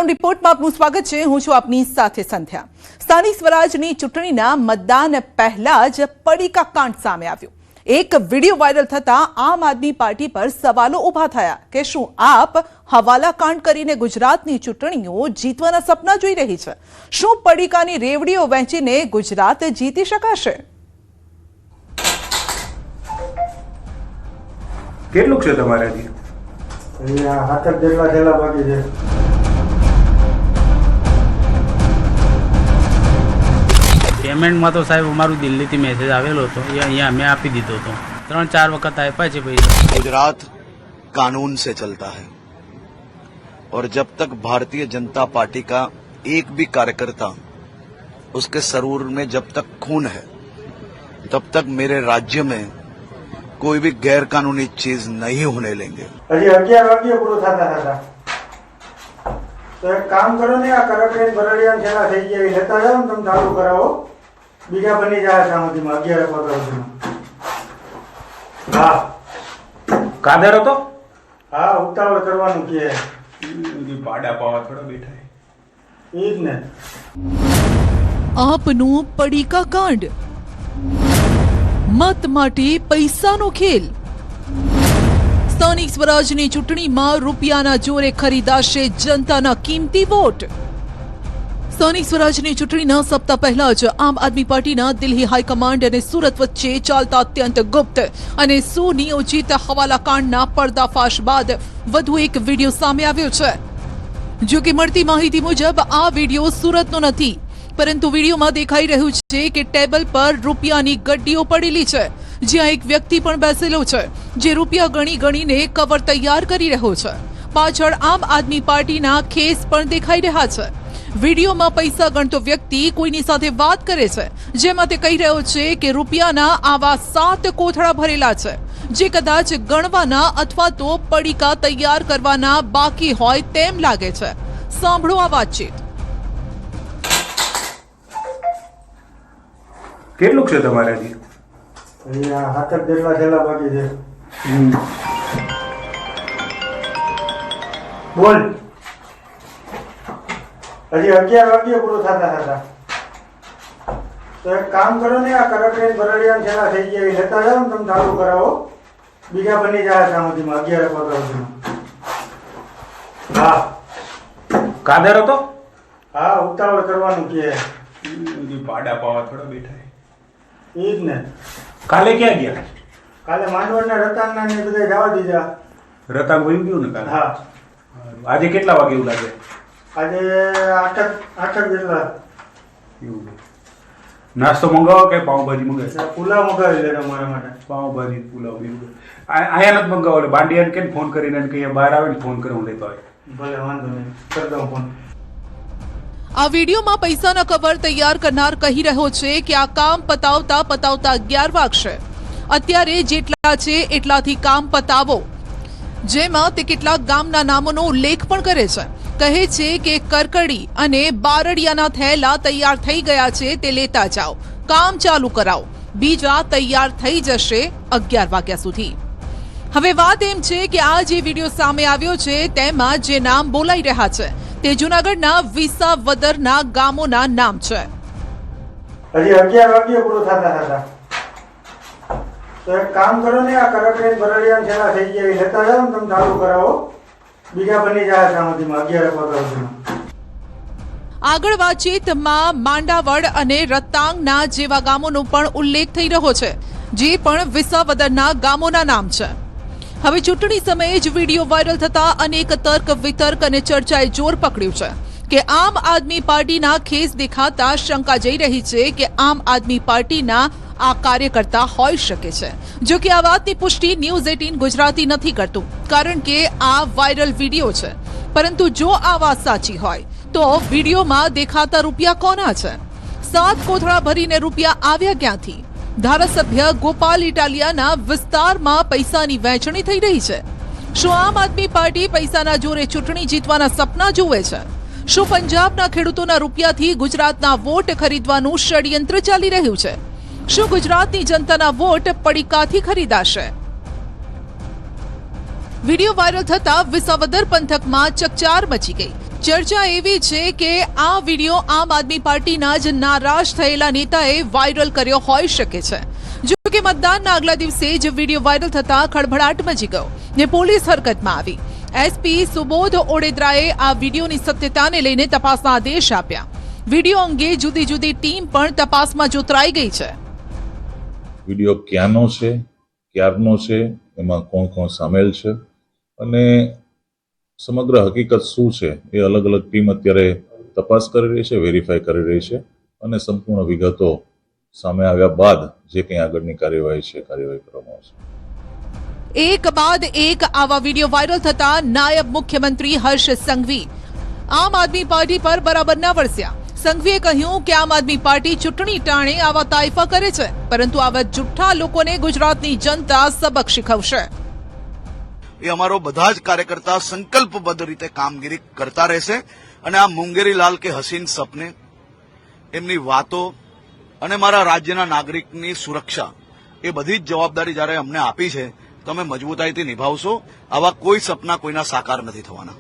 Ground રિપોર્ટમાં આપનું સ્વાગત છે। હું છું આપની સાથે સંધ્યા। સ્થાનિક સ્વરાજની ચૂંટણીના મતદાન પહેલા જ પડીકા કાંડ સામે આવ્યો। એક વિડીયો વાયરલ થતા આમ આદમી પાર્ટી પર સવાલો ઊભા થયા કે શું આપ હવાલા કાંડ કરીને ગુજરાતની ચૂંટણીઓ જીતવાના સપના જોઈ રહી છે? શું પડીકાની રેવડીઓ વહેંચીને ગુજરાત જીતી શકાશે? કેટલું છે તમારે હજી? અહીંયા 8 જેટલા થેલા બાકી છે। પેમેન્ટમાં તો સાહેબ અમારું દિલ્હીથી મેસેજ આવેલો હતો, એ અહીંયા અમે આપી દીધો હતો। 3-4 વખત આપ્યા છે પૈસા। गुजरात कानून से चलता है और जब तक भारतीय जनता पार्टी का एक भी कार्यकर्ता उसके शरीर में जब तक खून है तब तक मेरे राज्य में कोई भी गैर कानूनी चीज नहीं होने लेंगे। હજી 11 વાગ્યે પૂરો થતા તો એક કામ કરો ને, આ કરકરીને બરડિયાના થેલા થઈ ગયા એ લેતા જાઓ ને, તમે ચાલુ કરાવો, બીજા બની જાય સામતીમાં 11 વાગ્યા સુધીમાં। હા કાદર હતો? હા, ઉતાવળ કરવાનું કે પાડા પાવા થોડા બેઠા ઈ જ ને। આપનું પડીકા કાંડ, મત માટે પૈસાનો ખેલ। સ્થાનિક સ્વરાજની ચૂંટણીમાં રૂપિયાના જોરે ખરીદાશે જનતાના કિંમતી વોટ। સ્થાનિક સ્વરાજની ચૂંટણીના સપ્તાહ પહેલા જ આમ આદમી પાર્ટીના દિલ્હી હાઈકમાન્ડ અને સુરત વચ્ચે ચાલતા અત્યંત ગુપ્ત અને સુનિયોજિત હવાલાકાંડના પર્દાફાશ બાદ વધુ એક વિડીયો સામે આવ્યો છે। જો કે મળતી માહિતી મુજબ આ વિડીયો સુરતનો નથી, પરંતુ વિડીયોમાં દેખાઈ રહ્યું છે કે ટેબલ પર રૂપિયાની ગડ્ડીઓ પડેલી છે, જ્યાં એક વ્યક્તિ પણ બેસેલો છે જે રૂપિયા ગણી ગણીને કવર તૈયાર કરી રહ્યો છે। પાછળ આમ આદમી પાર્ટીના ખેસ પણ દેખાઈ રહ્યા છે। વિડીયોમાં પૈસા ગણતો વ્યક્તિ કોઈની સાથે વાત કરે છે, જેમાં તે કહી રહ્યો છે કે રૂપિયાના આવા 7 કોથળા ભરેલા છે, જે કદાચ ગણવાના અથવા તો પડીકા તૈયાર કરવાના બાકી હોય તેમ લાગે છે। સાંભળો આ વાતચીત। કેટલું છે તમારે હજી? અહીંયા 8 જેટલા થેલા બાકી છે। બોલ, હજી 11 વાગ્યે પૂરો થતા તો એક કામ કરો ને, આ કરકરીને બરડિયાના થેલા થઈ ગયા એ લેતા જાઓ ને, તમે ચાલુ કરાવો, બીજા બની જાય સામતીમાં 11 વાગ્યા સુધીમાં। હા કાદર હતો? હા, ઉતાવળ કરવાનું કે પાડા પાવા થોડા બેઠા ઈ જ ને। કાલે ક્યાં ગયા? કાલે માંડવડના રતાંગના ને બધા જવા દીધા। રતાંગ વયું ગયું ને કાલે? હા, આજે કેટલા વાગે એવું લાગે? આજે 8 જેટલા। એવું નાસ્તો મંગાવો કે પાઉંભાજી મંગાવે? પુલાવ મગાવી લે તમારા માટે। પાઉંભાજી પુલાવ બીજું અહીંયા નથી મંગાવો, એટલે બાંડિયાને કે ફોન કરીને કહીએ બહાર આવે ને ફોન કરે, હું લેતો આવે। ભલે, વાંધો નહીં, કરી દઉં ફોન। આ વિડીયોમાં પૈસાના કવર તૈયાર કરનાર કહી રહ્યો છે કે આ કામ પતાવતા 11 વાગશે, અત્યારે જેટલા છે એટલાથી કામ પતાવો। જેમાં તે કેટલાક ગામના નામોનો ઉલ્લેખ પણ કરે છે। કહે છે કે કરકડી અને બારડિયાના થેલા તૈયાર થઈ ગયા છે, તે લેતા જાઓ, કામ ચાલુ કરાવો, બીજા તૈયાર થઈ જશે 11 વાગ્યા સુધી। હવે વાત એમ છે કે આ જે વિડીયો સામે આવ્યો છે તેમાં જે નામ બોલાઈ રહ્યા છે તે જૂનાગઢના વિસાવદરના ગામોના નામ છે। હજી 11 વાગ્યે પૂરો થતા તો એક કામ કરો ને, આ કરકરીને બરડિયાના થેલા થઈ ગયા એ લેતા જાઓ ને, તમે ચાલુ કરાવો, બીજા બની જાય સામતીમાં 11 વાગ્યા સુધીમાં। આગળ વાતચીતમાં માંડાવડ અને રતાંગના જેવા ગામોનો પણ ઉલ્લેખ થઈ રહ્યો છે, જે પણ વિસાવદરના ગામોના નામ છે। હવે ચૂંટણી સમયે જ વિડીયો વાયરલ થતા અનેક તર્ક વિતર્ક અને ચર્ચાએ જોર પકડ્યું છે કે આમ આદમી પાર્ટીના ખેસ દેખાતા શંકા જઈ રહી છે કે આમ આદમી પાર્ટીના આ કાર્યકર્તા હોઈ શકે છે। જો કે આ વાતની પુષ્ટિ ન્યૂઝ 18 ગુજરાતી નથી કરતું, કારણ કે આ વાયરલ વિડીયો છે। પરંતુ જો આ વાત સાચી હોય તો વિડીયોમાં દેખાતા રૂપિયા કોના છે? 7 કોથળા ભરીને રૂપિયા આવ્યા ક્યાંથી? ધારાસભ્ય ગોપાલ ઇટાલિયાના વિસ્તારમાં પૈસાની વહેંચણી થઈ રહી છે। શું આમ આદમી પાર્ટી પૈસાના જોરે ચૂંટણી જીતવાના સપના જુએ છે? શું પંજાબના ખેડૂતોના રૂપિયાથી ગુજરાતના વોટ ખરીદવાનું ષડયંત્ર ચાલી રહ્યું છે? શું ગુજરાતની જનતાના વોટ પડીકાથી ખરીદાશે? વિડીયો વાયરલ થતા વિસાવદર પંથકમાં ચકચાર મચી ગઈ। ચર્ચા એવી છે કે આ વિડીયો આમ આદમી પાર્ટીના જ નારાજ થયેલા નેતાએ વાયરલ કર્યો હોઈ શકે છે. જો કે મતદાનના આગલા દિવસે જ વિડીયો વાયરલ થતા ખળભળાટ મચી ગયો ને પોલીસ હરકતમાં આવી. એસપી સુબોધ ઓડેદરાએ આ વિડીયોની સત્યતાને લઈને તપાસના આદેશ આપ્યા. વિડીયો અંગે જુદી જુદી ટીમ પણ તપાસમાં જોતરાઈ ગઈ છે. વિડીયો ક્યાંનો છે, ક્યારનો છે, એમાં કોણ કોણ સામેલ છે અને સમગ્ર હકીકત શું છે એ અલગ અલગ ટીમ અત્યારે તપાસ કરી રહી છે, વેરીફાઈ કરી રહી છે અને સંપૂર્ણ વિગતો સામે આવ્યા બાદ જે કંઈ આગળની કાર્યવાહી છે કાર્યવાહી કરવામાં આવશે. એક બાદ એક આવા વિડીયો વાયરલ થતા નાયબ મુખ્યમંત્રી હર્ષ સંઘવી આમ આદમી પાર્ટી પર બરાબર ના વરસ્યા. સંઘવીએ કહ્યું કે આમ આદમી પાર્ટી ચૂંટણી ટાણે આવા તાઇફા કરે છે, પરંતુ આવા જુઠ્ઠા લોકોને ગુજરાતની જનતા સબક શીખવશે. એ અમારો બધા જ કાર્યકર્તા સંકલ્પબદ્ધ રીતે કામગીરી કરતા રહેશે અને આ મુંગેરીલાલ કે હસીન સપને એમની વાતો અને મારા રાજ્યના નાગરિકની સુરક્ષા એ બધી જ જવાબદારી જ્યારે અમને આપી છે તો અમે મજબૂતાઈથી નિભાવશો. આવા કોઈ સપના કોઈના સાકાર નથી થવાના.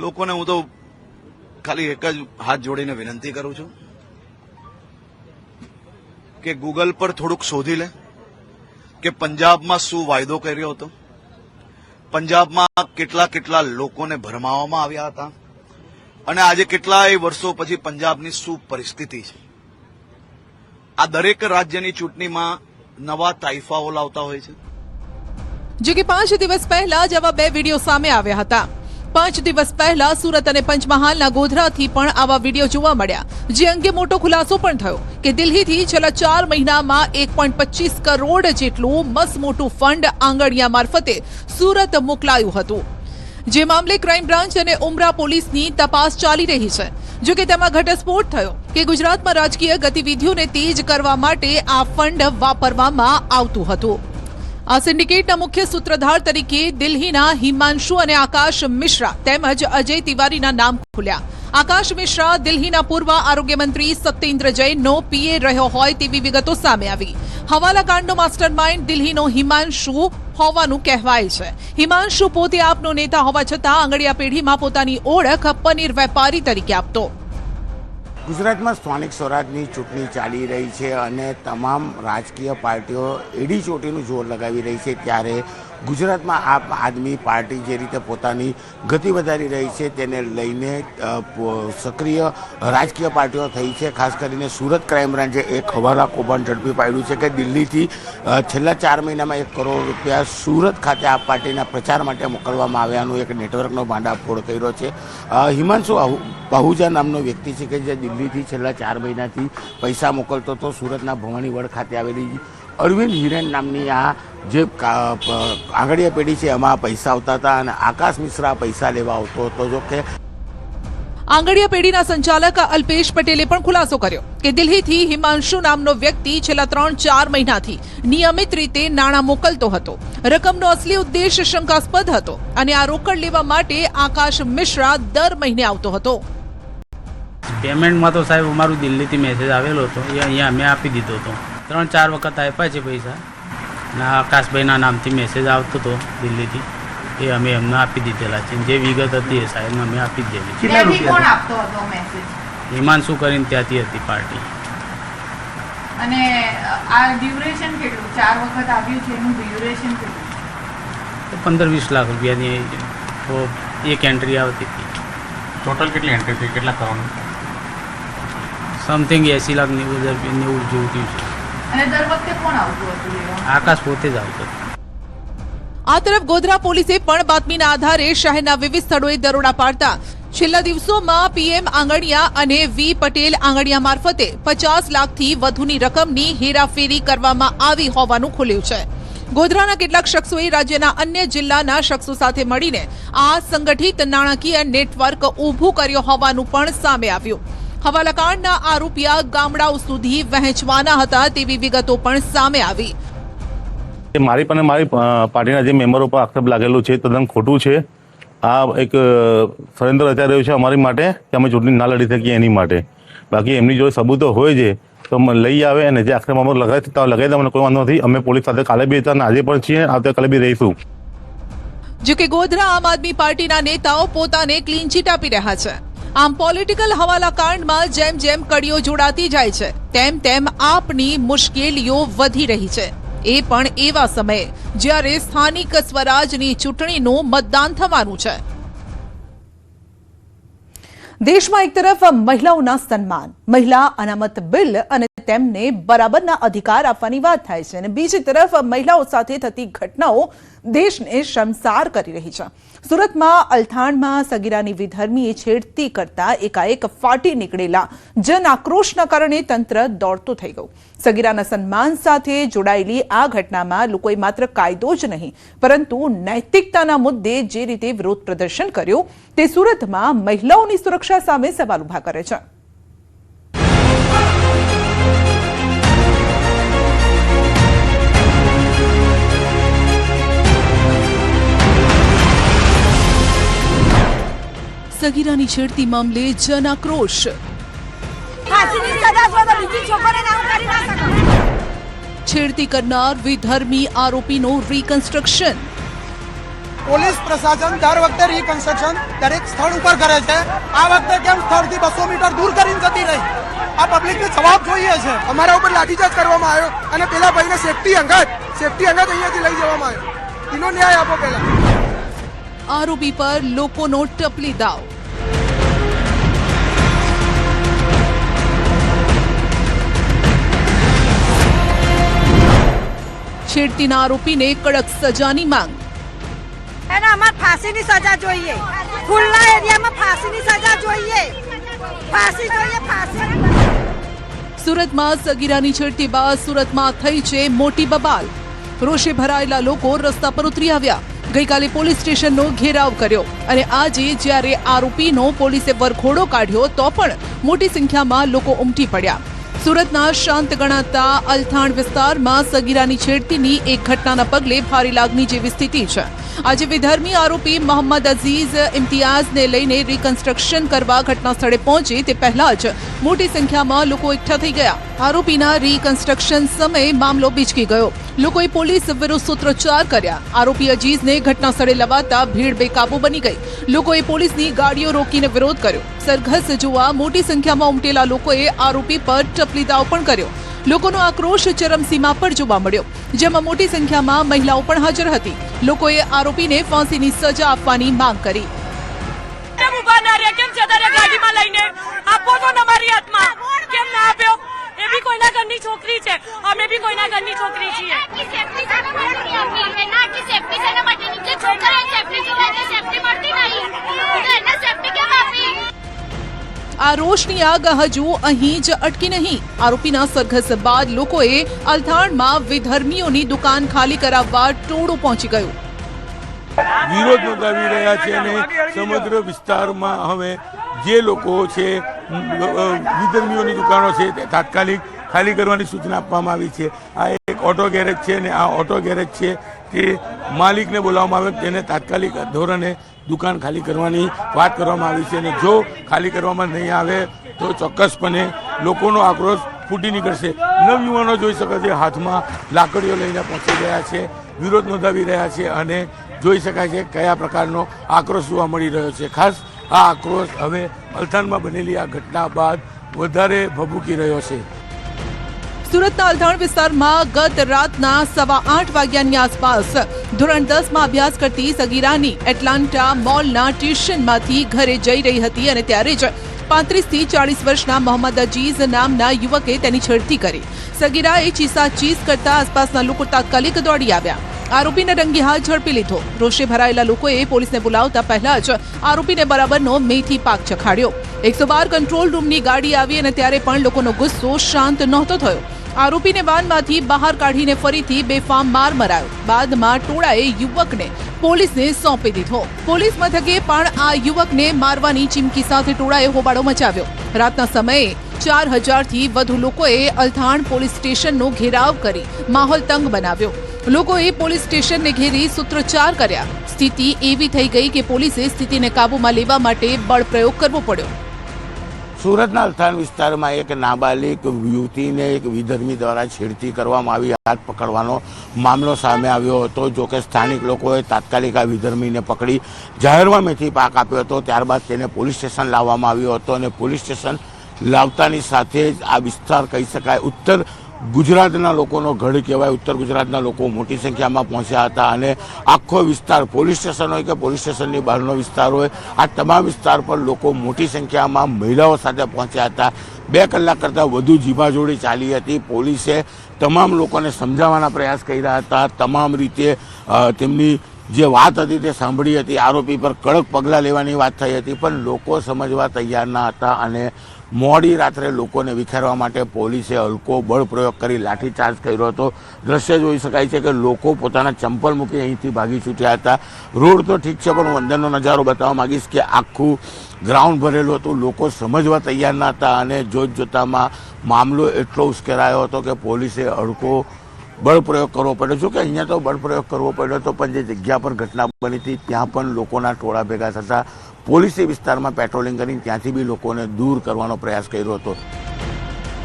લોકોને હું તો ખાલી એક જ હાથ જોડીને વિનંતી કરું છું કે ગૂગલ પર થોડુંક શોધી લે કે પંજાબમાં શું વાયદો કર્યો હતો, પંજાબમાં કેટલા લોકોને ભરમાવવામાં આવ્યા હતા અને આજે કેટલાય વર્ષો પછી પંજાબની શું પરિસ્થિતિ છે. આ દરેક રાજ્યની ચૂંટણીમાં નવા તાઇફાઓ લાવતા હોય છે. જો કે 5 દિવસ પહેલા જ આવા 2 વિડીયો સામે આવ્યા હતા. 5 દિવસ પહેલા સુરત અને પંચમહાલના ગોધરાથી પણ આવા વિડીયો જોવા મળ્યા, જે અંગે મોટો ખુલાસો પણ થયો કે દિલ્હીથી છેલ્લા 4 મહિનામાં 1.25 કરોડ જેટલું મસમોટું ફંડ આંગણિયા મારફતે સુરત મોકલાયું હતું. જે મામલે ક્રાઇમ બ્રાન્ચ અને ઉમરા પોલીસની તપાસ ચાલી રહી છે. જો કે તેમાં ઘટસ્ફોટ થયો કે ગુજરાતમાં રાજકીય ગતિવિધિઓને તેજ કરવા માટે આ ફંડ વાપરવામાં આવતું હતું. આ સિન્ડિકેટના મુખ્ય સૂત્રધાર તરીકે દિલ્હીના હિમાંશુ અને આકાશ મિશ્રા તેમજ અજય તિવારીના નામ ખુલ્યા. આકાશ મિશ્રા દિલ્હીના પૂર્વ આરોગ્ય મંત્રી સત્યેન્દ્ર જૈનનો પીએ રહ્યો હોય તેવી વિગતો સામે આવી. હવાલાકાંડનો માસ્ટરમાઇન્ડ દિલ્હીનો હિમાંશુ હોવાનું કહેવાય છે. હિમાંશુ પોતે આપનો નેતા હોવા છતાં આંગડિયા પેઢીમાં પોતાની ઓળખ પનીર વેપારી તરીકે આપતો. ગુજરાતમાં સ્થાનિક સ્વરાજની ચૂંટણી ચાલી રહી છે અને તમામ રાજકીય પાર્ટીઓ એડી ચોટીનું જોર લગાવી રહી છે, ત્યારે ગુજરાતમાં આમ આદમી પાર્ટી જે રીતે પોતાની ગતિ વધારી રહી છે તેને લઈને સક્રિય રાજકીય પાર્ટીઓ થઈ છે. ખાસ કરીને સુરત ક્રાઇમ બ્રાન્ચે એક હવાલા કૌભાંડ ઝડપી પાડ્યું છે કે દિલ્હીથી છેલ્લા 4 મહિનામાં 1 કરોડ રૂપિયા સુરત ખાતે આ પાર્ટીના પ્રચાર માટે મોકલવામાં આવ્યાનું એક નેટવર્કનો ભાંડાફોડ કર્યો છે. હિમાંશુ પાહુજા નામનો વ્યક્તિ છે કે જે દિલ્હીથી છેલ્લા 4 મહિનાથી પૈસા મોકલતો હતો. સુરતના ભવાનીવડ ખાતે આવેલી અરવિંદ હિરેન નામની આ જે આંગળીયા પેઢી છે એમાં પૈસા આવતા હતા અને આકાશ મિશ્રા પૈસા લેવા આવતો હતો. જો કે આંગડિયા પેઢીના સંચાલક અલ્પેશ પટેલે પણ ખુલાસો કર્યો કે દિલ્હીથી હિમાંશુ નામનો વ્યક્તિ છેલ્લા 3-4 મહિનાથી નિયમિત રીતે નાણાં મોકલતો હતો. રકમનો અસલી ઉદ્દેશ શંકાસ્પદ હતો અને આ રોકડ લેવા માટે આકાશ મિશ્રા દર મહિને આવતો હતો. પેમેન્ટમાં તો સાહેબ અમારું દિલ્હીથી મેસેજ આવેલો હતો, એ અહીંયા અમે આપી દીધો હતો. 3-4 વખત આપ્યા છે પૈસા અને આકાશભાઈના નામથી મેસેજ આવતો હતો દિલ્હીથી, એ અમે એમને આપી દીધેલા છે. જે વિગત હતી એ સાહેબ અમે આપી જ દીધી. કોણ આપતો હતો મેસેજ? હિમાંશુ કરીને ત્યાંથી હતી પાર્ટી. અને આ ડ્યુરેશન કેટલું? 4 વખત આવ્યું છે એનું ડ્યુરેશન કેટલું? 15-20 લાખ રૂપિયાની તો એક એન્ટ્રી આવતી હતી. ટોટલ કેટલી એન્ટ્રી થઈ, કેટલા કરવાનું? સમથિંગ 80 લાખ 90,000 જેવું થયું છે. અને દર વખતે કોણ આવતું હતું લેવા? આકાશ પોતે જ આવતો. આ તરફ ગોધરા પોલીસે પણ બાતમીના આધારે શહેરના વિવિધ સ્થળોએ દરોડા પાડતા છેલ્લા દિવસોમાં પીએમ આંગણિયા અને વી પટેલ આંગણિયા મારફતે 50 લાખથી વધુની રકમની હેરાફેરી કરવામાં આવી હોવાનું ખુલ્યું છે. ગોધરાના કેટલાક શખ્સોએ રાજ્યના અન્ય જિલ્લાના શખ્સો સાથે મળીને આ સંગઠિત નાણાકીય નેટવર્ક ઊભું કર્યો હોવાનું પણ સામે આવ્યું. હવાલાકાંડના આ રૂપિયા ગામડાઓ સુધી વહેંચવાના હતા તેવી વિગતો પણ સામે આવી. મારી પણ મારી પાર્ટીના જે મેમ્બરો પર આક્ષેપ લાગેલું છે તદ્દન ખોટું છે. આ એક ષડયંત્ર રચાઈ રહ્યું છે અમારી માટે કે અમે ચૂંટણી ના લડી શકીએ એની માટે. બાકી એમની જોડે સબૂતો હોય છે તો લઈ આવે અને જે આક્ષેપ અમારો લગાવી દે, અમને કોઈ વાંધો નથી. અમે પોલીસ સાથે કાલે બી હતા અને આજે પણ છીએ, આવતીકાલે બી રહીશું. જો કે ગોધરા આમ આદમી પાર્ટીના નેતાઓ પોતાને ક્લીન ચીટ આપી રહ્યા છે. આમ પોલિટિકલ હવાલા કાંડમાં જેમ જેમ કડીઓ જોડાતી જાય છે તેમ તેમ આપની મુશ્કેલીઓ વધી રહી છે. એ પણ એવા સમયે જ્યારે સ્થાનિક સ્વરાજની ચૂંટણીનું મતદાન થવાનું છે. દેશમાં એક તરફ મહિલાઓના સન્માન, મહિલા અનામત બિલ અને તેમને બરાબરના અધિકાર આપવાની વાત થાય છે અને બીજી તરફ મહિલાઓ સાથે થતી ઘટનાઓ દેશને શર્મસાર કરી રહી છે. સુરતમાં અલથાણમાં સગીરાની વિધર્મીએ છેડતી કરતા એકાએક ફાટી નીકળેલા જન આક્રોશના કારણે તંત્ર દોડતું થઈ ગયું. સગીરાના સન્માન સાથે જોડાયેલી આ ઘટનામાં લોકોએ માત્ર કાયદો જ નહીં પરંતુ નૈતિકતાના મુદ્દે જે રીતે વિરોધ પ્રદર્શન કર્યું તે સુરતમાં મહિલાઓની સુરક્ષા સામે સવાલ ઉભા કરે છે. સગીરાની છેડતી મામલે જન આક્રોશ. છેડતી કરનાર વિધર્મી આરોપીનો રિકન્સ્ટ્રક્શન. પોલીસ પ્રશાસન દર વખતે રિકન્સ્ટ્રક્શન દરેક સ્થળ ઉપર કરે છે. આ વખતે કેમ સ્થળથી 200 મીટર દૂર કરીને જતી રહી? આ પબ્લિકને જવાબ જોઈએ છે. અમારા ઉપર લાઠીચાર્જ કરવામાં આવ્યો અને પેલા ભાઈને સેફટી અંગત અહીંયાથી લઈ જવામાં આવ્યો. એનો ન્યાય આપો પહેલા. આરોપી પર લોકોનો ટપલી દાવ. છેડતીના આરોપીને કડક સજાની માંગ. અમારે ફાંસીની સજા જોઈએ. ખુલ્લા એરિયામાં ફાંસીની સજા જોઈએ. ફાંસી જોઈએ, ફાંસી. સુરતમાં સગીરાની છેડતી બાદ સુરતમાં થઈ છે મોટી બબાલ. રોષે ભરાયેલા લોકો રસ્તા પર ઉતરી આવ્યા. ગઈકાલે પોલીસ સ્ટેશનનો ઘેરાવ કર્યો અને આજે જ્યારે આરોપીનો પોલીસે વરઘોડો કાઢ્યો તો પણ મોટી સંખ્યામાં લોકો ઉમટી પડ્યા. સુરતના શાંત ગણાતા અલથાણ વિસ્તારમાં સગીરાની છેડતીની એક ઘટનાના પગલે ભારે લાગણી જેવી સ્થિતિ છે. આજે વિધર્મી આરોપી મોહમ્મદ અઝીઝ ઇમ્તિયાઝને લઈને રિકન્સ્ટ્રક્શન કરવા ઘટના સ્થળે પહોંચે તે પહેલા જ મોટી સંખ્યામાં લોકો એકઠા થઈ ગયા. આરોપીના રિકન્સ્ટ્રક્શન સમયે મામલો બીચકી ગયો. લોકોએ પોલીસ વિરુદ્ધ સૂત્રોચ્ચાર કર્યા. આરોપી અજીઝને ઘટના સ્થળે લવાતા ભીડ બેકાબુ બની ગઈ. લોકોએ પોલીસની ગાડીઓ રોકીને વિરોધ કર્યો. સરઘસ જોવા મોટી સંખ્યામાં ઉમટેલા લોકોએ આરોપી પર ટપલી દાવ પણ કર્યો. લોકોનો આક્રોશ ચરમસીમા પર જોવા મળ્યો, જેમાં મોટી સંખ્યામાં મહિલાઓ પણ હાજર હતી. લોકોએ આરોપીને ફાંસીની સજા આપવાની માંગ કરી. ગાડીમાં લઈને આપો તો અમારી હાથમાં કેમ ના આપ્યો? એ બી કોઈના ઘરની છોકરી છે, અમે બી કોઈના ઘરની છોકરી છીએ. આ રોષની આગ હજુ અહીં જ અટકી નહીં. આરોપીના સરઘસ બાદ લોકોએ અલથાણમાં વિધર્મીઓની દુકાન ખાલી કરાવવા ટોળું પહોંચી ગયું. વિરોધ નોંધાવી રહ્યા છે અને સમગ્ર વિસ્તારમાં હવે જે લોકો છે વિધર્મીઓની દુકાનો છે તે તાત્કાલિક ખાલી કરવાની સૂચના આપવામાં આવી છે. આ એક ઓટો ગેરેજ છે અને આ ઓટો ગેરેજ છે તે માલિકને બોલાવવામાં આવે તેને તાત્કાલિક ધોરણે દુકાન ખાલી કરવાની વાત કરવામાં આવી છે અને જો ખાલી કરવામાં નહીં આવે તો ચોક્કસપણે લોકોનો આક્રોશ ફૂટી નીકળશે. નવયુવાનો જોઈ શકે છે હાથમાં લાકડીઓ લઈને પહોંચી ગયા છે, વિરોધ નોંધાવી રહ્યા છે અને જોઈ શકાય છે કયા પ્રકારનો આક્રોશ જોવા મળી રહ્યો છે. ખાસ આ આક્રોશ હવે અલથાણમાં બનેલી આ ઘટના બાદ વધારે ભભૂકી રહ્યો છે. સુરતના અલથાણ વિસ્તારમાં ગત રાતના 8:15 વાગ્યાની આસપાસ ધોરણ 10માં અભ્યાસ કરતી સગીરાની એટલાન્ટા મોલના ટ્યુશનમાંથી ઘરે જઈ રહી હતી અને ત્યારે જ 35 થી 40 વર્ષના મોહમ્મદ અજીઝ નામના યુવકે તેની છેડતી કરી. સગીરાએ ચીસાચીસ કરતા આસપાસના લોકો તાત્કાલિક દોડી આવ્યા. આરોપીને રંગે હાથ ઝડપી લીધો. રોષે ભરાયેલા લોકોએ પોલીસને બોલાવતા પહેલા જ આરોપીને બરાબરનો મેથી પાક ચખાડ્યો. 112 કંટ્રોલ રૂમની ગાડી આવી અને ત્યારે પણ લોકોનો ગુસ્સો શાંત નહોતો થયો. આરોપીને વાનમાંથી બહાર કાઢીને ફરીથી બેફામ માર મરાયો. બાદમાં ટોળાએ યુવકને પોલીસને સોંપી દીધો. પોલીસ મથકે પણ આ યુવકને મારવાની ચીમકી સાથે ટોળાએ હોબાળો મચાવ્યો. રાતના સમયે 4000થી વધુ લોકોએ અલથાણ પોલીસ સ્ટેશનનો ઘેરાવ કરી માહોલ તંગ બનાવ્યો. લોકોએ પોલીસ સ્ટેશનને ઘેરી સૂત્રોચ્ચાર કર્યા. સ્થિતિ એવી થઈ ગઈ કે પોલીસે સ્થિતિને કાબૂમાં લેવા માટે બળ પ્રયોગ કરવો પડ્યો. સુરતના અલથાણ વિસ્તારમાં એક નાબાલિગ યુવતીને એક વિધર્મી દ્વારા છેડતી કરવામાં આવી, હાથ પકડવાનો મામલો સામે આવ્યો હતો. જોકે સ્થાનિક લોકોએ તાત્કાલિક આ વિધર્મીને પકડી જાહેરમાં મેથી પાક આપ્યો હતો. ત્યારબાદ તેને પોલીસ સ્ટેશન લાવવામાં આવ્યો હતો અને પોલીસ સ્ટેશન લાવતાની સાથે જ આ વિસ્તાર કહી શકાય ઉત્તર ગુજરાતના લોકોનો ગઢ કહેવાય. ઉત્તર ગુજરાતના લોકો મોટી સંખ્યામાં પહોંચ્યા હતા અને આખો વિસ્તાર, પોલીસ સ્ટેશન હોય કે પોલીસ સ્ટેશનની બહારનો વિસ્તાર હોય, આ તમામ વિસ્તાર પર લોકો મોટી સંખ્યામાં મહિલાઓ સાથે પહોંચ્યા હતા. 2 કલાક કરતાં વધુ જીભાજોડી ચાલી હતી. પોલીસે તમામ લોકોને સમજાવવાના પ્રયાસ કર્યા હતા. તમામ રીતે તેમની જે વાત હતી તે સાંભળી હતી. આરોપી પર કડક પગલાં લેવાની વાત થઈ હતી, પણ લોકો સમજવા તૈયાર ન હતા અને મોડી રાત્રે લોકોને વિખેરવા માટે પોલીસે હલકો બળ પ્રયોગ કરી લાઠીચાર્જ કર્યો હતો. દ્રશ્ય જોઈ શકાય છે કે લોકો પોતાના ચંપલ મૂકી અહીંથી ભાગી છૂટ્યા હતા. રોડ તો ઠીક છે, પણ હું અંદરનો નજારો બતાવવા માંગીશ કે આખું ગ્રાઉન્ડ ભરેલું હતું. લોકો સમજવા તૈયાર ન હતા અને જોતજોતામાં મામલો એટલો ઉશ્કેરાયો હતો કે પોલીસે હલકો બળ પ્રયોગ કરવો પડ્યો. જો કે અહીંયા તો બળ પ્રયોગ કરવો પડ્યો હતો, પણ જે જગ્યા પર ઘટના બની હતી ત્યાં પણ લોકોના ટોળા ભેગા થતા પોલીસે વિસ્તારમાં પેટ્રોલિંગ કરીને ત્યાંથી બી લોકોને દૂર કરવાનો પ્રયાસ કર્યો હતો.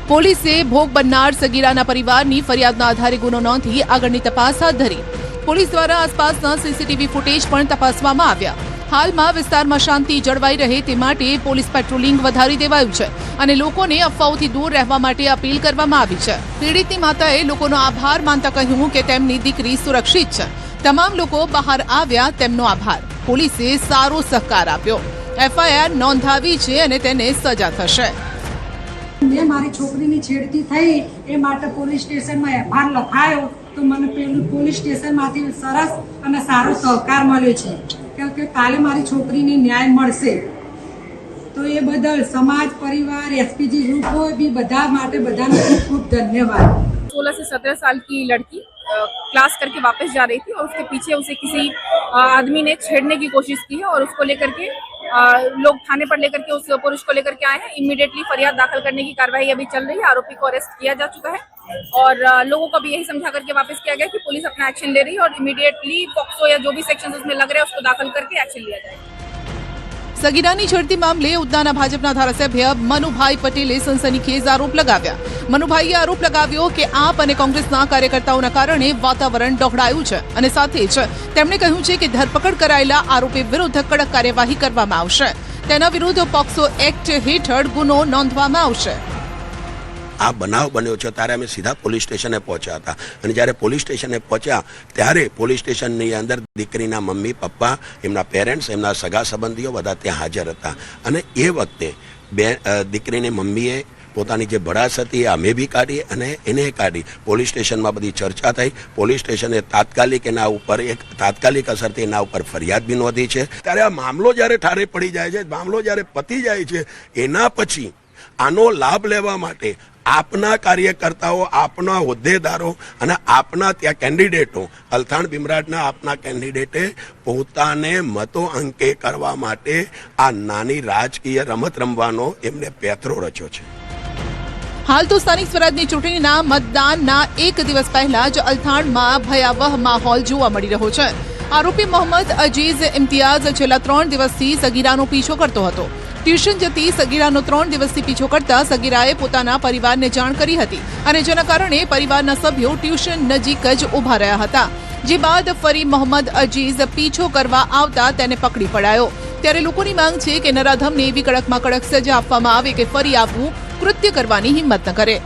પોલીસે ભોગ બનનાર સગીરાના પરિવારની ફરિયાદના આધારે ગુનો નોંધી આગળની તપાસ હાથ ધરી. પોલીસ દ્વારા આસપાસના સીસીટીવી ફૂટેજ પણ તપાસવામાં આવ્યા. હાલમાં વિસ્તારમાં શાંતિ જળવાઈ રહે તે માટે પોલીસ પેટ્રોલિંગ વધારી દેવાયું છે અને લોકોને અફવાઓથી દૂર રહેવા માટે અપીલ કરવામાં આવી છે. પીડિતની માતાએ લોકોનો આભાર માનતા કહ્યું કે તેમની દીકરી સુરક્ષિત છે. તમામ લોકો બહાર આવ્યા તેમનો આભાર. પોલીસે સારો સહકાર આપ્યો. એફઆઈઆર નોંધાવી છે અને તેને સજા થશે. મેં મારી છોકરીની છેડતી થઈ એ માટે પોલીસ સ્ટેશનમાં એફઆઈઆર લખાયો તો મને પેલું પોલીસ સ્ટેશનમાંથી સરસ અને સારો સહકાર મળ્યો છે કે કાલે મારી છોકરીને ન્યાય મળશે. તો એ બદલ સમાજ, પરિવાર, એસપીજી ગ્રુપ હોય भी બધા માટે બધાનો ખૂબ ખૂબ ધન્યવાદ. 16 से 17 साल की लड़की क्लास करके वापस जा रही थी और उसके पीछे उसे किसी आदमी ने छेड़ने की कोशिश की है और उसको लेकर के लोग थाने पर लेकर के उस पुरुष को लेकर के आए हैं. इमीडिएटली फरियाद दाखिल करने की कार्रवाई अभी चल रही है. आरोपी को अरेस्ट किया जा चुका है और लोगों को भी यही समझा करके वापस किया गया कि पुलिस अपना एक्शन ले रही है और इमीडिएटली पॉक्सो या जो भी सेक्शन उसमें लग रहे हैं उसको दाखिल करके एक्शन लिया जाएगा. સગીરાની છેડતી મામલે ઉધનાના ભાજપના ધારાસભ્ય મનુભાઈ પટેલે સનસનીખેજ આરોપ લગાવ્યા. મનુભાઈએ આરોપ લગાવ્યો કે આપ અને કોંગ્રેસના કાર્યકર્તાઓના કારણે વાતાવરણ ડહોળાયું છે અને સાથે જ તેમણે કહ્યું છે કે ધરપકડ કરાયેલા આરોપી વિરુદ્ધ કડક કાર્યવાહી કરવામાં આવશે. તેના વિરુદ્ધ પોક્સો એક્ટ હેઠળ ગુનો નોંધવામાં આવશે. આ બનાવ બન્યો છે ત્યારે અમે સીધા પોલીસ સ્ટેશને પહોંચ્યા હતા અને જ્યારે પોલીસ સ્ટેશને પહોંચ્યા ત્યારે પોલીસ સ્ટેશનની અંદર દીકરીના મમ્મી, પપ્પા, એમના પેરેન્ટ્સ, એમના સગા સંબંધીઓ બધા ત્યાં હાજર હતા અને એ વખતે દીકરીની મમ્મીએ પોતાની જે ભડાસ હતી એ અમે બી કાઢી અને એને કાઢી. પોલીસ સ્ટેશનમાં બધી ચર્ચા થઈ. પોલીસ સ્ટેશને તાત્કાલિક એના ઉપર તાત્કાલિક અસરથી એના ઉપર ફરિયાદ બી નોંધી છે. ત્યારે આ મામલો જ્યારે ઠારે પડી જાય છે, મામલો જ્યારે પતી જાય છે, એના પછી આનો લાભ લેવા માટે આપના કાર્યકર્તાઓ, આપના હોદ્દેદારો અને આપના ત્યાં કેન્ડિડેટો, અલથાણ બિમરાજના આપના કેન્ડિડેટે પોતાને મતો અંકે કરવા માટે આ નાની રાજકીય રમત રમવાનો એમને પેથરો રચ્યો છે. હાલ તો સ્થાનિક સ્વરાજની ચૂંટણીના મતદાનના એક દિવસ પહેલા જ અલથાણમાં ભયાવહ માહોલ જોવા મળી રહ્યો છે. આરોપી મોહમ્મદ અજીઝ ઇમ્તિયાઝ છેલ્લા 3 દિવસથી સગીરાનો પીછો કરતો હતો. ટ્યુશન જતી સગીરાનો 3 દિવસથી પીછો કરતા સગીરાએ પોતાના પરિવારને જાણ કરી હતી અને જેના કારણે પરિવારના સભ્યો ટ્યુશન નજીક જ ઊભા રહ્યા હતા. જે બાદ ફરી મોહમ્મદ અજીઝ પીછો કરવા આવતા તેને પકડી પડાયો. ત્યારે લોકોની માંગ છે કે નરાધમને એવી કડકમાં કડક સજા આપવામાં આવે કે ફરી આવું કૃત્ય કરવાની હિંમત ન કરે.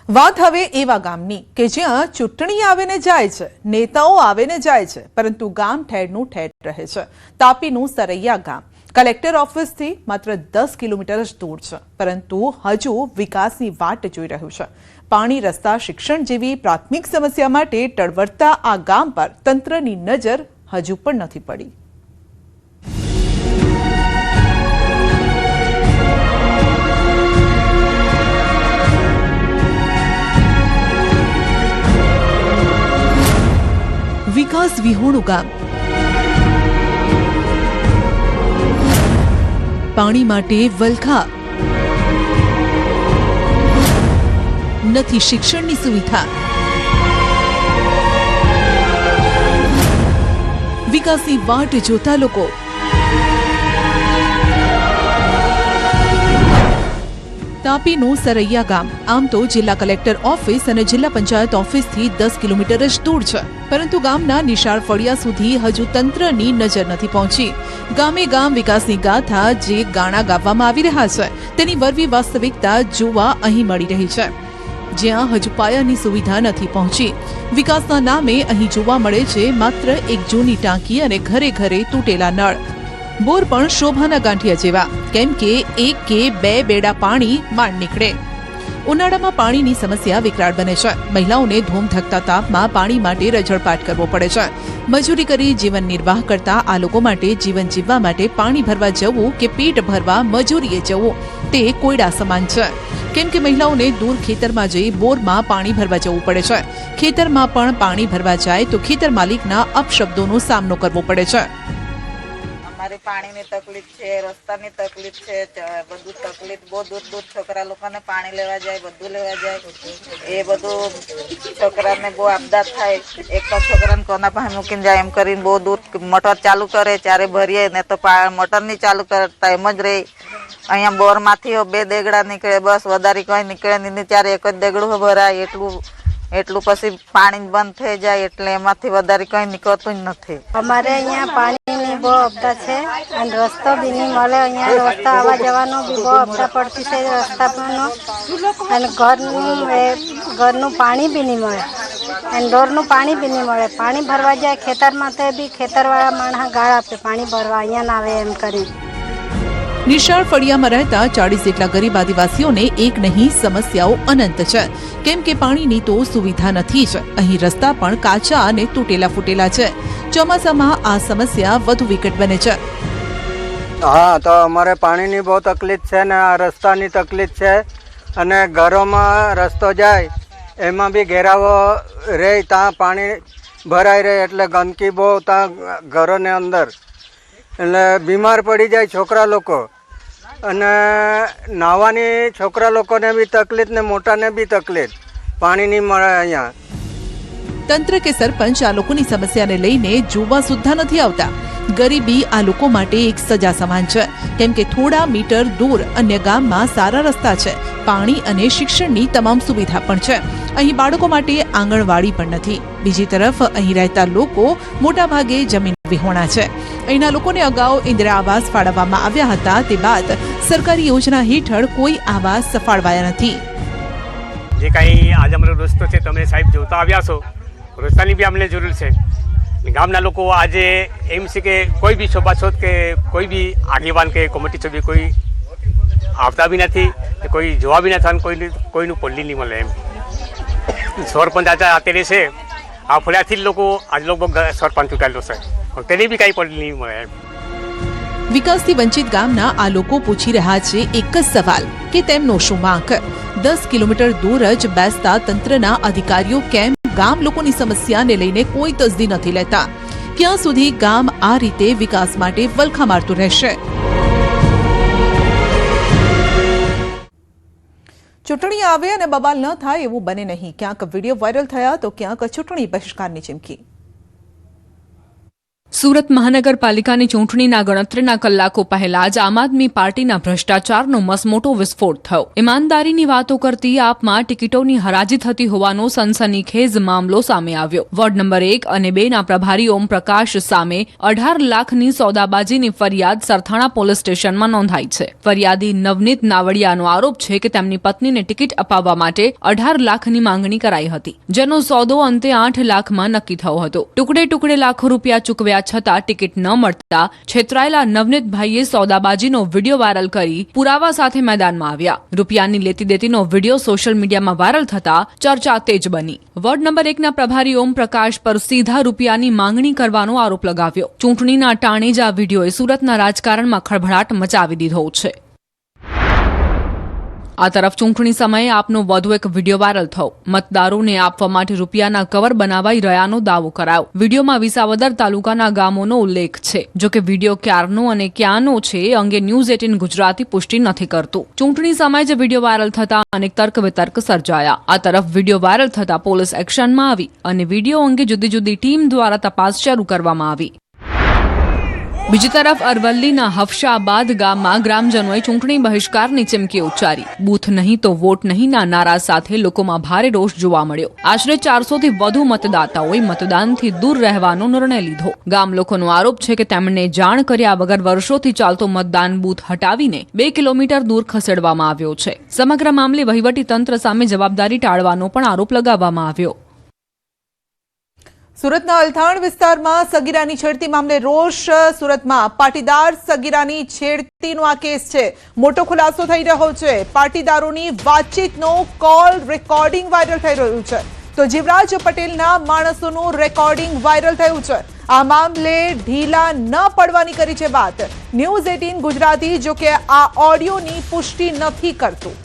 વાત હવે એવા ગામની કે જ્યાં ચૂંટણી આવે ને જાય છે, નેતાઓ આવે ને જાય છે, પરંતુ ગામ ઠેરનું ઠેર રહે છે. તાપીનું સરૈયા ગામ કલેક્ટર ઓફિસથી માત્ર 10 કિલોમીટર જ દૂર છે, પરંતુ હજુ વિકાસની વાટ જોઈ રહ્યું છે. પાણી, રસ્તા, શિક્ષણ જેવી પ્રાથમિક સમસ્યા માટે ટળવળતા આ ગામ પર તંત્રની નજર હજુ પણ નથી પડી. વિકાસ વિહોણું ગામ. પાણી માટે વલખા, નથી શિક્ષણની સુવિધા. વિકાસની વાટ જોતા લોકો તાપીનું સરૈયા ગામ આમ તો જિલ્લા કલેક્ટર ઓફિસ અને જિલ્લા પંચાયત ઓફિસથી 10 કિલોમીટર જ દૂર છે, પરંતુ ગામના નિશાળ ફળિયા સુધી હજુ તંત્રની નજર નથી પહોંચી. ગામે ગામ વિકાસની ગાથા જે ગાણા ગાવામાં આવી રહ્યા છે તેની વરવી વાસ્તવિકતા જોવા અહીં મળી રહી છે, જ્યાં હજુ પાયાની સુવિધા નથી પહોંચી. વિકાસના નામે અહીં જોવા મળે છે માત્ર એક જૂની ટાંકી અને ઘરે ઘરે તૂટેલા નળ. બોર પણ શોભાના ગાંઠિયા જેવા, કેમ કે એક કે બે બેડા પાણી માંડ નીકળે. ઉનાળામાં પાણીની સમસ્યા વિકરાળ બને છે. મહિલાઓને ધૂમધકતા તાપમાં પાણી માટે રઝળપાટ કરવો પડે છે. મજૂરી કરી જીવન નિર્વાહ કરતા આ લોકો માટે જીવન જીવવા માટે પાણી ભરવા જવું કે પેટ ભરવા મજૂરીએ જવું તે કોયડા સમાન છે, કેમ કે મહિલાઓને દૂર ખેતરમાં જઈ બોરમાં પાણી ભરવા જવું પડે છે. ખેતરમાં પણ પાણી ભરવા જાય તો ખેતર માલિકના અપશબ્દોનો સામનો કરવો પડે છે. અમારી પાણીની તકલીફ છે, રસ્તાની તકલીફ છે, બધું તકલીફ બહુ દૂર દૂર છોકરા લોકોને પાણી લેવા જાય, બધું લેવા જાય, એ બધું છોકરાને બહુ આપદાર થાય. એક તો છોકરાને કોના પાસે મૂકીને જાય એમ કરીને બહુ દૂર મોટર ચાલુ કરે ત્યારે ભરીએ, ને તો મોટર નહીં ચાલુ કરતા એમ જ રહી. અહીંયા બોરમાંથી 2 દેગડા નીકળે, બસ વધારે કોઈ નીકળે નહીં. ત્યારે એક જ દેગડું ભરાય, એટલું પછી પાણી બંધ થઈ જાય, એટલે એમાંથી વધારે કંઈ નીકળતું જ નથી. અમારે અહીંયા પાણીની બહુ અપડા છે અને રસ્તો બી નહીં મળે. અહીંયા રસ્તા આવવા જવાનો બી બહુ અપડા પડતી છે રસ્તાનો, અને ઘરનું પાણી બી નહીં મળે અને ઢોરનું પાણી બી નહીં મળે. પાણી ભરવા જાય ખેતરમાં તો બી ખેતરવાળા માણસ ગાળ આપે પાણી ભરવા, અહીંયા ના આવે એમ કરી. નિશાળ ફળિયામાં રહેતા 40 જેટલા ગરીબ આદિવાસીઓને એક નહીં સમસ્યાઓ અનંત છે, કેમ કે પાણીની તો સુવિધા નથી જ. અહીં રસ્તા પણ કાચા અને તૂટેલા ફૂટેલા છે. ચોમાસામાં આ સમસ્યા વધુ વિકટ બને છે. હા, તો અમારે પાણીની બહુ તકલીફ છે ને આ રસ્તાની તકલીફ છે, અને ઘરોમાં રસ્તો જાય એમાં બી ઘેરાવો રહે, ત્યાં પાણી ભરાઈ રહે એટલે ગંદકી બહુ ત્યાં ઘરોને અંદર, એટલે બીમાર પડી જાય છોકરા લોકો. અને નાહવાની છોકરા લોકોને બી તકલીફ ને મોટાને બી તકલીફ, પાણી નહીં મળે અહીંયા. તંત્ર કે સરપંચ આ લોકોની સમસ્યાને લઈને જોવા સુદ્ધા નથી આવતા. ગરીબી આ લોકો માટે એક સજા સમાન છે, કેમ કે થોડા મીટર દૂર અન્ય ગામમાં સારા રસ્તા છે, પાણી અને શિક્ષણની તમામ સુવિધા પણ છે. અહીં બાળકો માટે આંગણવાડી પણ નથી. બીજી તરફ અહીં રહેતા લોકો મોટાભાગે જમીન વિહોણા છે. અહીંના લોકોને અગાઉ ઇન્દિરા આવાસ ફાળવવામાં આવ્યા હતા, તે બાદ સરકારી યોજના હેઠળ કોઈ આવાસ ફાળવાયા નથી. જે કાંઈ આજે અમારો રસ્તો છે તમે સાહેબ જોતા આવ્યા છો, રસ્તાની બી અમને જરૂર છે. ગામના લોકો આજે એમ છે કે કોઈ બી છોબાછોદ કે કોઈ બી આગેવાન કે કમિટી છોબી કોઈ આવતા બી નથી, કોઈ જોવા બી નથી, કોઈનું પલ્લી નહીં મળે એમ. સરપંચ અત્યારે છે આ ફળિયાથી જ લોકો આજ લોકો સરપંચ ચૂંટાયેલો છે, તેને બી કાંઈ પલ્લી નહીં મળે એમ. વિકાસથી વંચિત ગામના આ લોકો પૂછી રહ્યા છે એક જ સવાલ કે તેમનો શું વાંક. 10 કિલોમીટર દૂર જ બેસતા તંત્રના અધિકારીઓ કેમ ગામ લોકોની સમસ્યાને લઈને કોઈ તસદી નથી લેતા? ક્યાં સુધી ગામ આ રીતે વિકાસ માટે વલખા મારતું રહેશે? ચૂંટણી આવે અને બબાલ ન થાય એવું બને નહીં. ક્યાંક વિડીયો વાયરલ થયા તો ક્યાંક ચૂંટણી બહિષ્કારની ચીમકી. સુરત મહાનગરપાલિકાની ચૂંટણીના ગણતરીના કલાકો પહેલા જ આમ આદમી પાર્ટીના ભ્રષ્ટાચારનો મસમોટો વિસ્ફોટ થયો. ઈમાનદારીની વાતો કરતી આપમાં ટિકિટોની હરાજી થતી હોવાનો સનસનીખેજ મામલો સામે આવ્યો. વોર્ડ નંબર 1 અને 2 ના પ્રભારી ઓમ પ્રકાશ સામે 18 લાખની સોદાબાજીની ફરિયાદ સરથાણા પોલીસ સ્ટેશનમાં નોંધાઈ છે. ફરિયાદી નવનીત નાવડિયાનો આરોપ છે કે તેમની પત્નીને ટિકિટ અપાવવા માટે 18 લાખની માંગણી કરાઈ હતી, જેનો સોદો અંતે 8 લાખમાં નક્કી થયો હતો. ટુકડે ટુકડે લાખો રૂપિયા ચૂકવ્યા છતાં ટિકિટ ન મળતા છેતરાયેલા નવનીતભાઈએ સોદાબાજીનો વિડીયો વાયરલ કરી પુરાવા સાથે મેદાનમાં આવ્યા. રૂપિયાની લેતી દેતીનો વિડીયો સોશિયલ મીડિયામાં વાયરલ થતા ચર્ચા તેજ બની. વોર્ડ નંબર 1 ના પ્રભારી ઓમ પ્રકાશ પર સીધા રૂપિયાની માંગણી કરવાનો આરોપ લગાવ્યો. ચૂંટણીના ટાણે જ આ વિડીયોએ સુરતના રાજકારણમાં ખળભળાટ મચાવી દીધો છે. આ તરફ ચૂંટણી સમયે આપનો વધુ એક વિડીયો વાયરલ થયો. મતદારોને આપવા માટે રૂપિયાના કવર બનાવાઈ રહ્યાનો દાવો કરાયો. વિડીયોમાં વિસાવદર તાલુકાના ગામોનો ઉલ્લેખ છે. જોકે વિડીયો ક્યારનો અને ક્યાંનો છે એ અંગે ન્યૂઝ 18 ગુજરાતી પુષ્ટિ નથી કરતું. ચૂંટણી સમયે જ વિડીયો વાયરલ થતા અનેક તર્ક વિતર્ક સર્જાયા. આ તરફ વિડીયો વાયરલ થતા પોલીસ એક્શનમાં આવી અને વિડીયો અંગે જુદી જુદી ટીમ દ્વારા તપાસ શરૂ કરવામાં આવી. બીજી તરફ અરવલ્લીના હફશાબાદ ગામમાં ગ્રામજનોએ ચૂંટણી બહિષ્કારની ચીમકી ઉચ્ચારી. બૂથ નહીં તો વોટ નહીંના નારા સાથે લોકોમાં ભારે રોષ જોવા મળ્યો. આશરે 400થી વધુ મતદાતાઓએ મતદાનથી દૂર રહેવાનો નિર્ણય લીધો. ગામ લોકોનો આરોપ છે કે તેમણે જાણ કર્યા વગર વર્ષોથી ચાલતો મતદાન બૂથ હટાવીને 2 કિલોમીટર દૂર ખસેડવામાં આવ્યો છે. સમગ્ર મામલે વહીવટી તંત્ર સામે જવાબદારી ટાળવાનો પણ આરોપ લગાવવામાં આવ્યો. સુરતના અલથાણ વિસ્તારમાં સગીરાની છેડતી મામલે રોષ. સુરતમાં પાટીદાર સગીરાની છેડતીનો આ કેસ છે. મોટો ખુલાસો થઈ રહ્યો છે. પાટીદારોની વાતચીતનો કોલ રેકોર્ડિંગ વાયરલ થઈ રહ્યું છે. તો જીવરાજ પટેલના માણસોનું રેકોર્ડિંગ વાયરલ થયું છે. આ મામલે ઢીલા ન પડવાની કરી છે વાત. ન્યૂઝ 18 ગુજરાતી જો કે આ ઓડિયોની પુષ્ટિ નથી કરતું.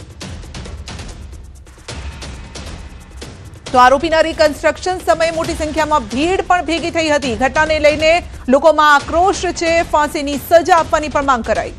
તો આરોપીના રિકન્સ્ટ્રક્શન સમયે મોટી સંખ્યામાં ભીડ પણ ભેગી થઈ હતી. ઘટનાને લઈને લોકોમાં આક્રોશ છે. ફાંસીની સજા આપવાની પણ માંગ કરાઈ.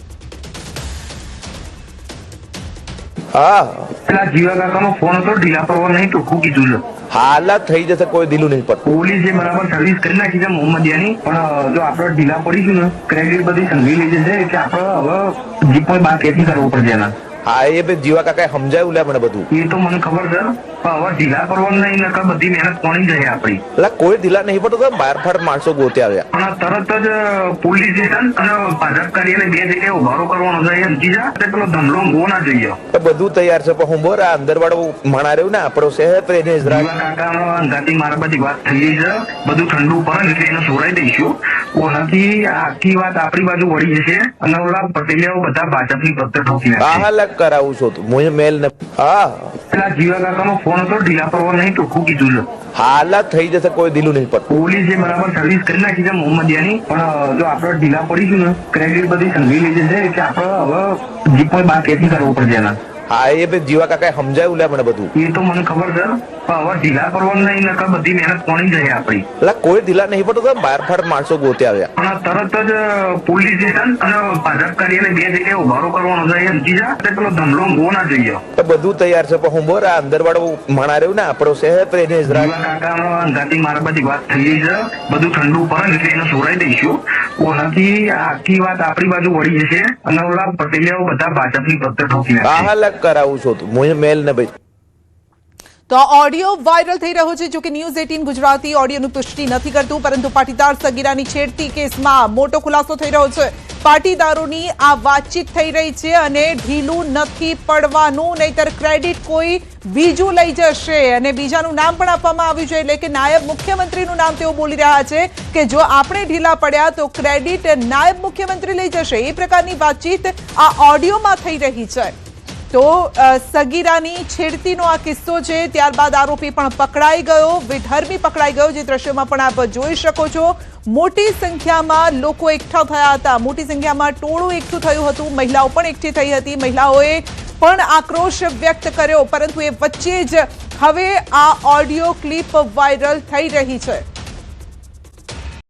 પેલા જીવા કાકાનો ફોન હતો, ઢીલા પડવા નહીં ટૂંકું કીધું છે. હાલત થઈ જશે, કોઈ ઢીલું નહીં પડતું. પોલીસે બરાબર સર્વિસ કરી નાખી છે મોહમ્મદિયાની, પણ જો આપણે ઢીલા પડીશું ને ક્રેડિટ બધી સંઘવી લઈ જશે એટલે આપણે હવે જીપ કોઈ બાર કેથી કરવું પડશે એના. હા, એ જીવા કાકાએ સમજાયું લે મને બધું. એ તો મને ખબર છે, પણ હવે ઢીલા પડવાનું નહીં નકર બધી મહેનત કોની જાય આપણી. એટલે કોઈ ઢીલા નહીં પડતું, બાર ફાટ માણસો ગોતે આવ્યા. પણ તરત જ પોલીસ સ્ટેશન અને ભાજપ કાર્યાલય બે જગ્યાએ ઉભારો કરવાનો છે. સમજી જા પેલો ધમલો ગો ના જોઈએ. બધું તૈયાર છે, પણ હું બોર આ અંદર વાળો માણા રહ્યું ને આપણો શહેર તો એને કાકાનો અંગાથી મારા બધી વાત થઈ ગઈ છે. બધું ઠંડુ પડે એટલે એને સોરાઈ દઈશું. ઓનાથી આખી વાત આપણી બાજુ વળી જશે અને ઓલા પટેલિયાઓ બધા ભાજપની ભક્ત ઠોકી નાખશે. કરાવું છું હું મેલ ને. હા, પેલા જીવા કાકાનો ફોન હતો, ઢીલા પડવા નહીં ટૂંકું કીધું છે. હાલત થઈ જશે, કોઈ ઢીલું નહીં પડતું. પોલીસે બરાબર સર્વિસ કરી નાખી છે મોહમ્મદિયાની, પણ જો આપણે ઢીલા પડીશું ને ક્રેડિટ બધી સંઘવી લઈ જશે એટલે આપણે હવે જીપ કોઈ બાર કેથી કરવું પડશે એના. હા, એ જીવા કાકાએ સમજાયું લે મને બધું. એ તો મને ખબર છે, પણ હવે ઢીલા પડવાનું નહીં નકર બધી મહેનત કોની જાય આપણી. એટલે કોઈ ઢીલા નહીં પડતું, બાર ફાટ માણસો ગોતે આવ્યા. પણ તરત જ પોલીસ સ્ટેશન અને ભાજપ કાર્યાલય બે જગ્યાએ ઉભારો કરવાનો છે. સમજી જા પેલો ધમલો ગો ના જોઈએ. બધું તૈયાર છે, પણ હું બોર આ અંદર વાળો માણા રહ્યું ને આપણો શહેર તો એને કાકાનો અંગાથી મારા બધી વાત થઈ ગઈ છે. બધું ઠંડુ પડે એટલે એને સોરાઈ દઈશું. ઓનાથી આખી વાત આપણી બાજુ વળી જશે અને ઓલા પટેલિયાઓ બધા ભાજપની ભક્ત ઠોકી નાખશે. કરાવું છું હું મેલ ને ભાઈ. તો આ ઓડિયો વાયરલ થઈ રહ્યો છે. જો કે ન્યૂઝ 18 ગુજરાતી ઓડિયોની પુષ્ટિ નથી કરતું, પરંતુ પાટીદાર સગીરાની છેડતી કેસમાં મોટો ખુલાસો થઈ રહ્યો છે. પાટીદારોની આ વાતચીત થઈ રહી છે અને ઢીલું નથી પડવાનું, નહીતર ક્રેડિટ કોઈ બીજું લઈ જશે. અને બીજાનું નામ પણ આપવામાં આવ્યું છે, એટલે કે નાયબ મુખ્યમંત્રીનું નામ તેઓ બોલી રહ્યા છે કે જો આપણે ઢીલા પડ્યા તો ક્રેડિટ નાયબ મુખ્યમંત્રી લઈ જશે. એ પ્રકારની વાતચીત આ ઓડિયોમાં થઈ રહી છે. તો સગીરાની છેડતીનો આ કિસ્સો છે. ત્યારબાદ આરોપી પણ પકડાઈ ગયો, વિધર્મી પકડાઈ ગયો, જે દ્રશ્યોમાં પણ આપ જોઈ શકો છો. મોટી સંખ્યામાં લોકો એકઠા થયા હતા, મોટી સંખ્યામાં ટોળું એકઠું થયું હતું, મહિલાઓ પણ એકઠી થઈ હતી. મહિલાઓએ પણ આક્રોશ વ્યક્ત કર્યો, પરંતુ એ વચ્ચે જ હવે આ ઓડિયો ક્લિપ વાયરલ થઈ રહી છે.